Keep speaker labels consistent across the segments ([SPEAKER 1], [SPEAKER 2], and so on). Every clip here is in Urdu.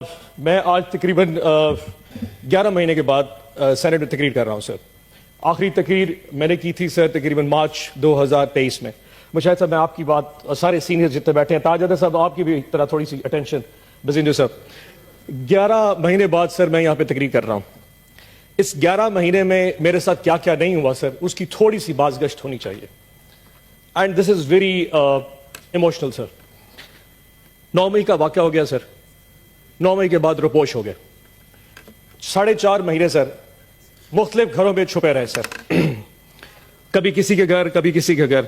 [SPEAKER 1] میں آج تقریباً 11 مہینے کے بعد سینٹ میں تقریر کر رہا ہوں سر. آخری تقریر میں نے کی تھی سر تقریباً مارچ 2023 میں. مشاہد صاحب میں آپ کی بات سارے سینئر جتنے بیٹھے ہیں تاج صاحب آپ کی بھی طرح تھوڑی سی اٹینشن بزندو صاحب. 11 مہینے بعد سر میں یہاں پہ تقریر کر رہا ہوں. اس 11 مہینے میں میرے ساتھ کیا کیا نہیں ہوا سر اس کی تھوڑی سی بازگشت ہونی چاہیے. And this is very emotional sir. 9 مئی کا واقعہ ہو گیا سر. 9 مئی کے بعد روپوش ہو گئے. 4.5 مہینے سر مختلف گھروں میں چھپے رہے سر. کبھی کسی کے گھر کبھی کسی کے گھر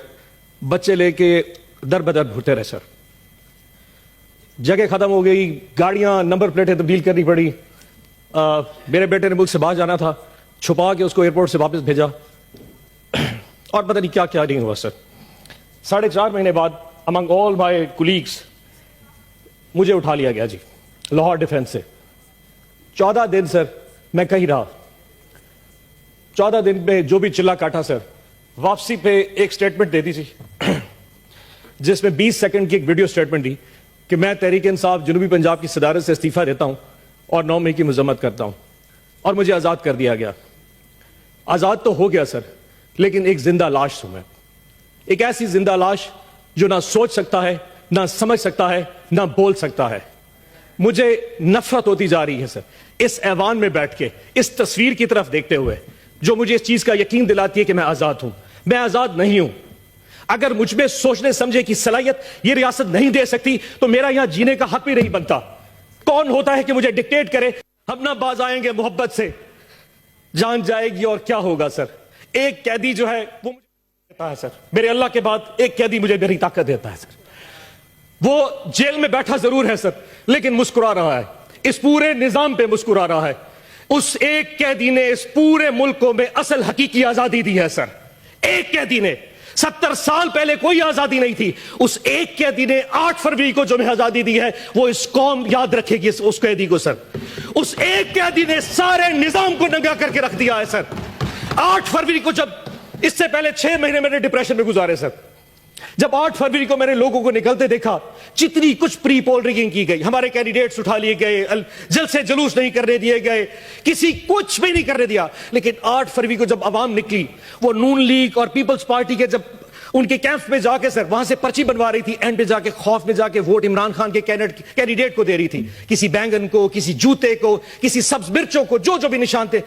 [SPEAKER 1] بچے لے کے در بدر گھرتے رہے سر. جگہ ختم ہو گئی, گاڑیاں نمبر پلیٹیں تبدیل کرنی پڑی. میرے بیٹے نے ملک سے باہر جانا تھا, چھپا کے اس کو ایئرپورٹ سے واپس بھیجا اور پتہ نہیں کیا کیا نہیں ہوا سر. 4.5 مہینے بعد امنگ آل مائی کولیگس مجھے اٹھا لیا گیا جی لاہور ڈیفنس سے. 14 دن سر میں کہیں رہا. 14 دن میں جو بھی چلا کاٹا سر واپسی پہ ایک سٹیٹمنٹ دے دی تھی جس میں 20 سیکنڈ کی ایک ویڈیو سٹیٹمنٹ دی کہ میں تحریک انصاف جنوبی پنجاب کی صدارت سے استعفیٰ دیتا ہوں اور 9 مئی کی مذمت کرتا ہوں, اور مجھے آزاد کر دیا گیا. آزاد تو ہو گیا سر لیکن ایک زندہ لاش ہوں میں. ایک ایسی زندہ لاش جو نہ سوچ سکتا ہے نہ سمجھ سکتا ہے نہ بول سکتا ہے. مجھے نفرت ہوتی جا رہی ہے سر اس ایوان میں بیٹھ کے اس تصویر کی طرف دیکھتے ہوئے جو مجھے اس چیز کا یقین دلاتی ہے کہ میں آزاد ہوں. میں آزاد نہیں ہوں. اگر مجھ میں سوچنے سمجھے کی صلاحیت یہ ریاست نہیں دے سکتی تو میرا یہاں جینے کا حق بھی نہیں بنتا. کون ہوتا ہے کہ مجھے ڈکٹیٹ کرے ہم نہ باز آئیں گے محبت سے, جان جائے گی اور کیا ہوگا سر. ایک قیدی جو ہے وہ مجھے دیتا ہے سر, میرے اللہ کے بعد ایک قیدی مجھے میری طاقت دیتا ہے سر. وہ جیل میں بیٹھا ضرور ہے سر لیکن مسکرا رہا ہے, اس پورے نظام پہ مسکرا رہا ہے. اس ایک قیدی نے اس پورے ملک کو میں اصل حقیقی آزادی دی ہے سر. ایک قیدی نے 70 سال پہلے کوئی آزادی نہیں تھی. اس ایک قیدی نے 8 فروری کو جو میں آزادی دی ہے وہ اس قوم یاد رکھے گی اس قیدی کو سر. اس ایک قیدی نے سارے نظام کو ننگا کر کے رکھ دیا ہے سر. 8 فروری کو جب اس سے پہلے 6 مہینے میں نے ڈپریشن میں گزارے سر. جب 8 فروری کو میں نے لوگوں کو نکلتے دیکھا جتنی کچھ پری پول ریگنگ کی گئی, ہمارے کینڈیڈیٹس اٹھا لیے گئے, جلسے جلوس نہیں کرنے دیے گئے, کسی کچھ بھی نہیں کرنے دیا. لیکن 8 فروری کو جب عوام نکلی وہ نون لیگ اور پیپلز پارٹی کے جب ان کے کیمپس میں جا کے سر وہاں سے پرچی بنوا رہی تھی, اینڈ پہ جا کے خوف میں جا کے ووٹ عمران خان کے کینڈیڈیٹ کو دے رہی تھی, کسی بینگن کو, کسی جوتے کو, کسی سبز مرچوں کو, جو بھی نشان تھے.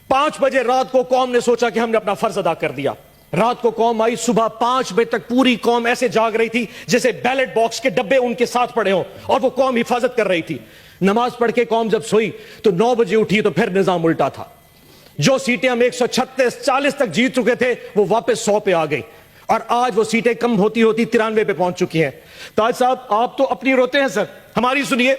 [SPEAKER 1] 5 بجے رات کو قوم نے سوچا کہ ہم نے اپنا فرض ادا کر دیا. رات کو قوم آئی, صبح 5 بجے تک پوری قوم ایسے جاگ رہی تھی جیسے بیلٹ باکس کے ڈبے ان کے ساتھ پڑے ہوں, اور وہ قوم حفاظت کر رہی تھی. نماز پڑھ کے قوم جب سوئی تو 9 بجے اٹھی تو پھر نظام الٹا تھا. جو سیٹیں ہم 136-40 تک جیت چکے تھے وہ واپس 100 پہ آ گئی, اور آج وہ سیٹیں کم ہوتی ہوتی 93 پہ پہنچ چکی ہیں. تاج صاحب آپ تو اپنی روتے ہیں سر, ہماری سنیے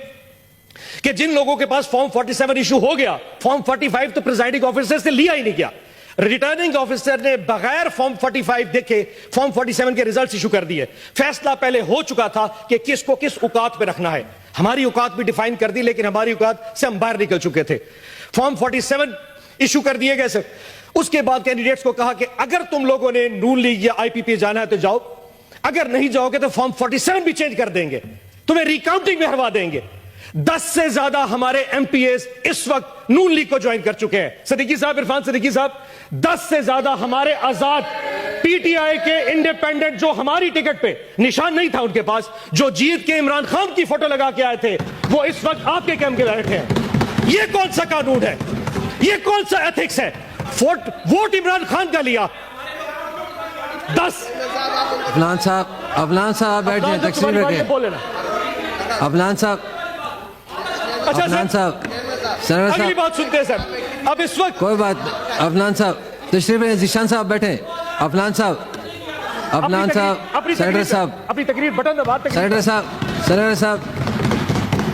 [SPEAKER 1] کہ جن لوگوں کے پاس فارم 47 ایشو ہو گیا, فارم 45 تو پریزائڈنگ آفیسر سے لیا ہی نہیں گیا. ریٹرننگ آفیسر نے بغیر فارم 45 دیکھے فارم 47 کے ریزلٹس ایشو کر دیے. فیصلہ پہلے ہو چکا تھا کہ کس کو کس اوقات پہ رکھنا ہے. ہماری اوقات بھی ڈیفائن کر دی لیکن ہماری اوقات سے ہم باہر نکل چکے تھے. فارم 47 ایشو کر دیے گئے سر. اس کے بعد کینڈیڈیٹس کو کہا کہ اگر تم لوگوں نے نون لیگ یا آئی پی پی جانا ہے تو جاؤ, اگر نہیں جاؤ گے تو فارم 47 بھی چینج کر دیں گے, تمہیں ریکاؤنٹنگ میں ہروا دیں گے. 10 سے زیادہ ہمارے ایم پی ایز اس وقت نون لیگ کو جوائن کر چکے ہیں. صدیقی صاحب, عرفان صدیقی صاحب, 10 سے زیادہ ہمارے آزاد پی ٹی آئی کے انڈیپینڈنٹ جو ہماری ٹکٹ پہ نشان نہیں تھا ان کے پاس, جو جیت کے عمران خان کی فوٹو لگا کے آئے تھے, وہ اس وقت آپ کے کیمپ کے بیٹھے ہیں. یہ کون سا قانون ہے, یہ کون سا ایتھکس ہے؟ ووٹ عمران خان کا لیا. 10
[SPEAKER 2] افلان صاحب بیٹھ جائیں, تقسیم بیٹھے. افلان صاحب,
[SPEAKER 1] اچھا
[SPEAKER 2] افلان صاحب,
[SPEAKER 1] اگلی بات سنتے ہیں سر. اب اس وقت
[SPEAKER 2] کوئی بات. افلان صاحب تشریف ہے, ذیشان صاحب بیٹھیں. افلان صاحب, افلان صاحب, سینیٹر صاحب,
[SPEAKER 1] اپنی تقریر بٹن دبا.
[SPEAKER 2] سینیٹر صاحب, سینیٹر صاحب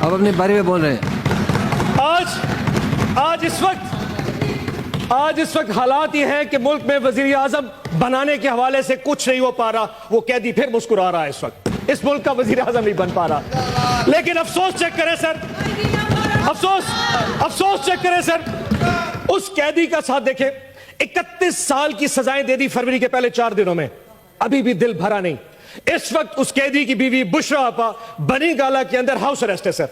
[SPEAKER 2] اب اپنی باری میں بول رہے ہیں.
[SPEAKER 1] آج اس وقت حالات یہ ہیں کہ ملک میں وزیر اعظم بنانے کے حوالے سے کچھ نہیں ہو پا رہا. وہ قیدی پھر مسکرا رہا ہے. اس وقت اس ملک کا وزیر اعظم نہیں بن پا رہا. لیکن افسوس چیک کریں سر, افسوس چیک کریں سر, اس قیدی کا ساتھ دیکھیں. 31 سال کی سزائیں دے دی فروری کے پہلے 4 دنوں میں, ابھی بھی دل بھرا نہیں. اس وقت اس قیدی کی بیوی بشرا آپا بنی گالا کے اندر ہاؤس اریسٹ ہے سر.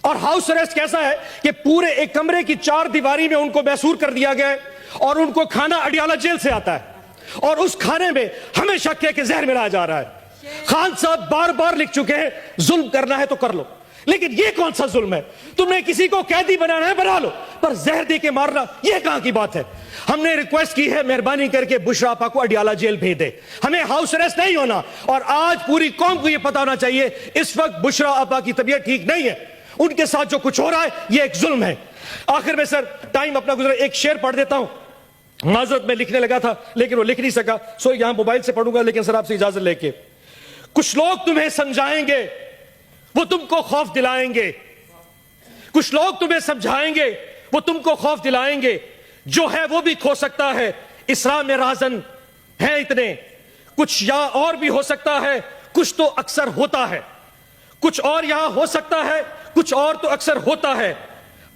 [SPEAKER 1] اور ہاؤس اریسٹ کیسا ہے کہ پورے ایک کمرے کی 4 دیواری میں ان کو محصور کر دیا گیا ہے اور ان کو کھانا اڈیالہ جیل سے آتا ہے اور اس کھانے میں ہمیں شک ہے کہ زہر ملایا جا رہا ہے۔ خان صاحب بار بار لکھ چکے ہیں ظلم کرنا ہے تو کر لو، لیکن یہ کون سا ظلم ہے؟ تم نے کسی کو قیدی بنانا ہے بنا لو، پر زہر دے کے مارنا یہ کہاں کی بات ہے؟ ہم نے ریکویسٹ کی ہے مہربانی کر کے بشرا آپا کو اڈیالہ جیل بھیج دے، ہمیں ہاؤس اریسٹ نہیں ہونا، اور آج پوری قوم کو یہ پتا ہونا چاہیے اس وقت بشرا آپا کی طبیعت ٹھیک نہیں ہے، ان کے ساتھ جو کچھ ہو رہا ہے یہ ایک ظلم ہے۔ آخر میں سر ٹائم اپنا گزرا، ایک شعر پڑھ دیتا ہوں، معذرت میں لکھنے لگا تھا لیکن وہ لکھ نہیں سکا، سو یہاں موبائل سے پڑھوں گا، لیکن سر آپ سے اجازت لے کے۔ کچھ لوگ تمہیں سمجھائیں گے وہ تم کو خوف دلائیں گے، کچھ لوگ تمہیں سمجھائیں گے وہ تم کو خوف دلائیں گے، جو ہے وہ بھی کھو سکتا ہے، اسراء میں راہزن ہیں اتنے، کچھ یا اور بھی ہو سکتا ہے، کچھ تو اکثر ہوتا ہے، کچھ اور یہاں ہو سکتا ہے، کچھ اور تو اکثر ہوتا ہے،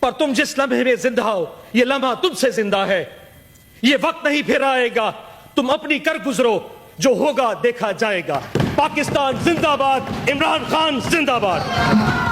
[SPEAKER 1] پر تم جس لمحے میں زندہ ہو یہ لمحہ تم سے زندہ ہے، یہ وقت نہیں پھر آئے گا، تم اپنی کر گزرو، جو ہوگا دیکھا جائے گا۔ پاکستان زندہ باد، عمران خان زندہ باد۔